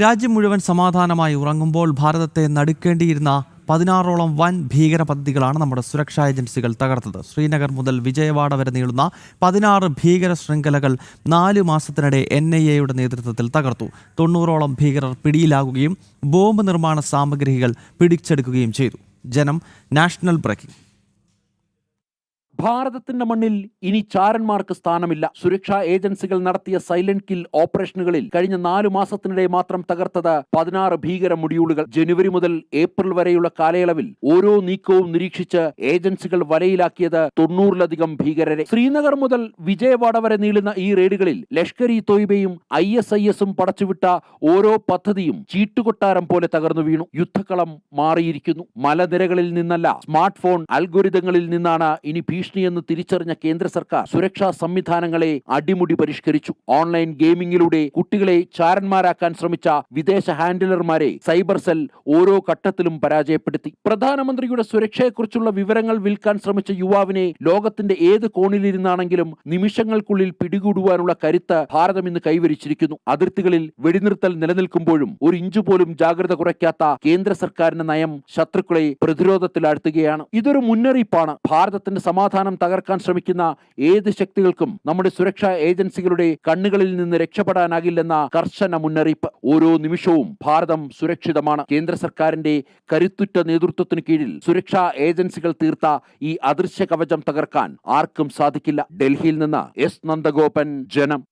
രാജ്യം മുഴുവൻ സമാധാനമായി ഉറങ്ങുമ്പോൾ ഭാരതത്തെ നടുക്കേണ്ടിയിരുന്ന 16ഓളം വൻ ഭീകര പദ്ധതികളാണ് നമ്മുടെ സുരക്ഷാ ഏജൻസികൾ തകർത്തത്. ശ്രീനഗർ മുതൽ വിജയവാഡ വരെ നീളുന്ന 16 ഭീകര ശൃംഖലകൾ 4 മാസത്തിനിടെ NIA-യുടെ നേതൃത്വത്തിൽ തകർത്തു. 90ഓളം ഭീകരർ പിടിയിലാകുകയും ബോംബ് നിർമ്മാണ സാമഗ്രികൾ പിടിച്ചെടുക്കുകയും ചെയ്തു. ജനം നാഷണൽ ബ്രേക്കിംഗ്. ഭാരതത്തിന്റെ മണ്ണിൽ ഇനി ചാരന്മാർക്ക് സ്ഥാനമില്ല. സുരക്ഷാ ഏജൻസികൾ നടത്തിയ സൈലന്റ് കിൽ ഓപ്പറേഷനുകളിൽ കഴിഞ്ഞ 4 മാസത്തിനിടെ മാത്രം തകർത്തത് 16 ഭീകര മൊഡ്യൂളുകൾ. ജനുവരി മുതൽ ഏപ്രിൽ വരെയുള്ള കാലയളവിൽ ഓരോ നീക്കവും നിരീക്ഷിച്ച് ഏജൻസികൾ വലയിലാക്കിയത് 90ലധികം ഭീകരരെ. ശ്രീനഗർ മുതൽ വിജയവാഡ വരെ നീളുന്ന ഈ റെയ്ഡുകളിൽ ലഷ്കർ-ഇ-തോയ്ബയും ISIS-ഉം പടച്ചുവിട്ട ഓരോ പദ്ധതിയും ചീട്ടുകൊട്ടാരം പോലെ തകർന്നു വീണു. യുദ്ധക്കളം മാറിയിരിക്കുന്നു. മലനിരകളിൽ നിന്നല്ല, സ്മാർട്ട് ഫോൺ അൽഗോരിതങ്ങളിൽ നിന്നാണ് ഇനി ഭീഷണിയെന്ന് തിരിച്ചറിഞ്ഞ കേന്ദ്ര സർക്കാർ സുരക്ഷാ സംവിധാനങ്ങളെ അടിമുടി പരിഷ്കരിച്ചു. ഓൺലൈൻ ഗെയിമിംഗിലൂടെ കുട്ടികളെ ചാരന്മാരാക്കാൻ ശ്രമിച്ച വിദേശ ഹാൻഡിലർമാരെ സൈബർ സെൽ ഓരോ ഘട്ടത്തിലും പരാജയപ്പെടുത്തി. പ്രധാനമന്ത്രിയുടെ സുരക്ഷയെക്കുറിച്ചുള്ള വിവരങ്ങൾ വിൽക്കാൻ ശ്രമിച്ച യുവാവിനെ ലോകത്തിന്റെ ഏത് കോണിലിരുന്നാണെങ്കിലും നിമിഷങ്ങൾക്കുള്ളിൽ പിടികൂടുവാനുള്ള കരുത്ത് ഭാരതം ഇന്ന് കൈവരിച്ചിരിക്കുന്നു. അതിർത്തികളിൽ വെടിനിർത്തൽ നിലനിൽക്കുമ്പോഴും ഒരു ഇഞ്ചു പോലും ജാഗ്രത കുറയ്ക്കാത്ത കേന്ദ്ര സർക്കാരിന്റെ നയം ശത്രുക്കളെ പ്രതിരോധത്തിലാഴ്ത്തുകയാണ്. ഇതൊരു മുന്നറിയിപ്പാണ്. ഭാരതത്തിന്റെ സമാധാനം തകർക്കാൻ ശ്രമിക്കുന്ന ഏത് ശക്തികൾക്കും നമ്മുടെ സുരക്ഷാ ഏജൻസികളുടെ കണ്ണുകളിൽ നിന്ന് രക്ഷപ്പെടാനാകില്ലെന്ന കർശന മുന്നറിയിപ്പ്. ഓരോ നിമിഷവും ഭാരതം സുരക്ഷിതമാണ്. കേന്ദ്ര സർക്കാരിന്റെ കരുത്തുറ്റ നേതൃത്വത്തിന് കീഴിൽ സുരക്ഷാ ഏജൻസികൾ തീർത്ത ഈ അദൃശ്യ കവചം തകർക്കാൻ ആർക്കും സാധിക്കില്ല. ഡൽഹിയിൽ നിന്ന് S. നന്ദഗോപൻ, ജനം.